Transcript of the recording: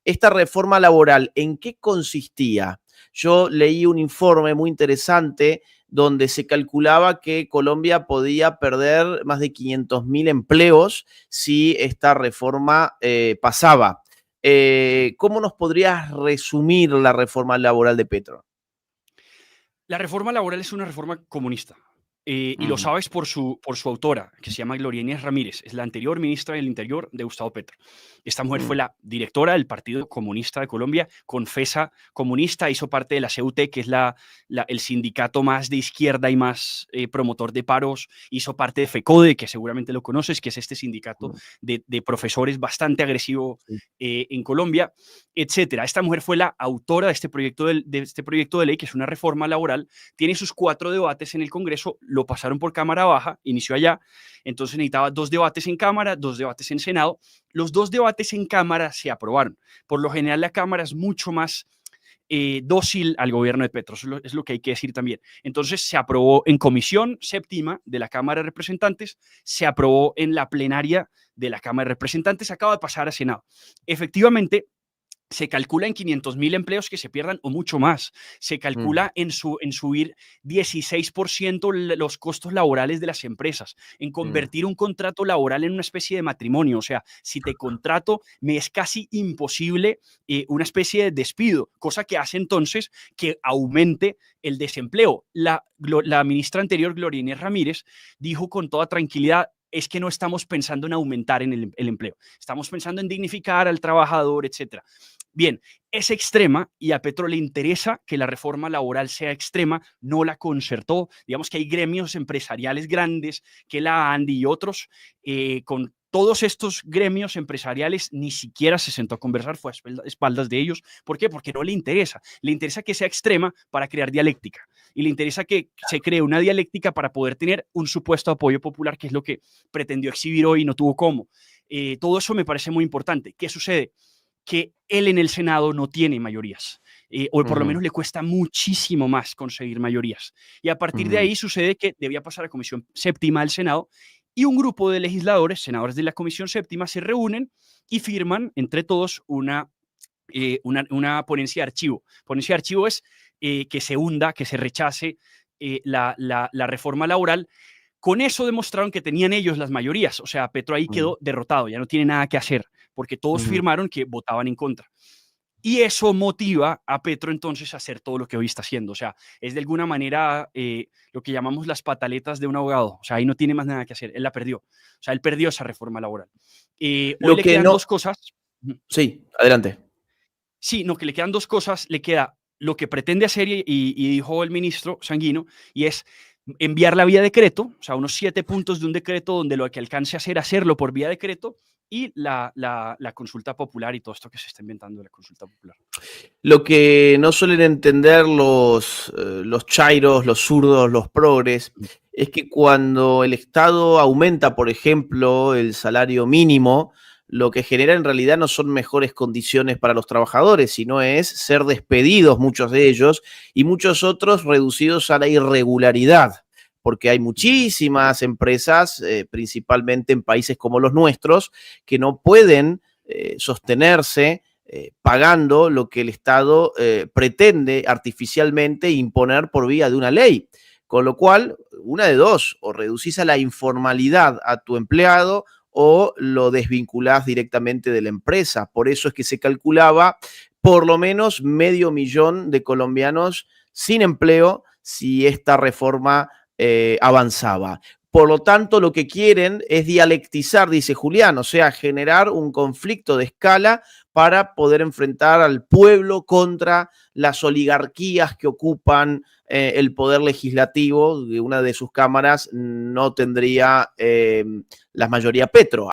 esta reforma laboral, ¿en qué consistía? Yo leí un informe muy interesante donde se calculaba que Colombia podía perder más de 500.000 empleos si esta reforma pasaba. ¿Cómo nos podrías resumir la reforma laboral de Petro? La reforma laboral es una reforma comunista. Y lo sabes por su autora, que se llama Gloria Inés Ramírez. Es la anterior ministra del Interior de Gustavo Petro. Esta mujer fue la directora del Partido Comunista de Colombia, confesa comunista, hizo parte de la CUT, que es el sindicato más de izquierda y más promotor de paros, hizo parte de FECODE, que seguramente lo conoces, que es este sindicato de profesores bastante agresivo en Colombia, etcétera. Esta mujer fue la autora de este proyecto de ley, que es una reforma laboral. Tiene sus 4 debates en el Congreso, lo pasaron por Cámara Baja, inició allá, entonces necesitaba 2 debates en Cámara, 2 debates en Senado. Los 2 debates en Cámara se aprobaron. Por lo general, la Cámara es mucho más dócil al gobierno de Petro, es lo que hay que decir también. Entonces se aprobó en comisión séptima de la Cámara de Representantes, se aprobó en la plenaria de la Cámara de Representantes, acaba de pasar a Senado. Efectivamente, se calcula en 500.000 empleos que se pierdan o mucho más. Se calcula en subir 16% los costos laborales de las empresas, en convertir un contrato laboral en una especie de matrimonio. O sea, si te contrato, me es casi imposible una especie de despido, cosa que hace entonces que aumente el desempleo. La ministra anterior, Gloria Inés Ramírez, dijo con toda tranquilidad: es que no estamos pensando en aumentar en el empleo, estamos pensando en dignificar al trabajador, etcétera. Bien, es extrema y a Petro le interesa que la reforma laboral sea extrema, no la concertó. Digamos que hay gremios empresariales grandes que la ANDI y otros, con todos estos gremios empresariales ni siquiera se sentó a conversar, fue a espaldas de ellos. ¿Por qué? Porque no le interesa que sea extrema para crear dialéctica y le interesa que se cree una dialéctica para poder tener un supuesto apoyo popular, que es lo que pretendió exhibir hoy y no tuvo cómo. Todo eso me parece muy importante. ¿Qué sucede? Que él en el Senado no tiene mayorías, o por lo menos le cuesta muchísimo más conseguir mayorías. Y a partir de ahí sucede que debía pasar a Comisión Séptima del Senado y un grupo de legisladores, senadores de la Comisión Séptima, se reúnen y firman entre todos una ponencia de archivo. Ponencia de archivo es que se hunda, que se rechace la reforma laboral. Con eso demostraron que tenían ellos las mayorías. O sea, Petro ahí quedó derrotado, ya no tiene nada que hacer, porque todos firmaron que votaban en contra. Y eso motiva a Petro entonces a hacer todo lo que hoy está haciendo. O sea, es de alguna manera lo que llamamos las pataletas de un abogado. O sea, ahí no tiene más nada que hacer. Él la perdió. O sea, él perdió esa reforma laboral. Hoy Lo le que quedan no... 2 cosas. Sí, adelante. Sí, no, que le quedan 2 cosas. Le queda lo que pretende hacer y dijo el ministro Sanguino, y es enviarla vía decreto, o sea, unos 7 puntos de un decreto donde lo que alcance a hacer, hacerlo por vía decreto, y la consulta popular y todo esto que se está inventando de la consulta popular. Lo que no suelen entender los chairos, los zurdos, los progres, es que cuando el Estado aumenta, por ejemplo, el salario mínimo, lo que genera en realidad no son mejores condiciones para los trabajadores, sino es ser despedidos muchos de ellos y muchos otros reducidos a la irregularidad, porque hay muchísimas empresas, principalmente en países como los nuestros, que no pueden sostenerse pagando lo que el Estado pretende artificialmente imponer por vía de una ley. Con lo cual, una de dos, o reducís a la informalidad a tu empleado o lo desvinculás directamente de la empresa. Por eso es que se calculaba por lo menos 500.000 de colombianos sin empleo si esta reforma avanzaba. Por lo tanto, lo que quieren es dialectizar, dice Julián, o sea, generar un conflicto de escala para poder enfrentar al pueblo contra las oligarquías que ocupan el poder legislativo. De una de sus cámaras no tendría la mayoría Petro.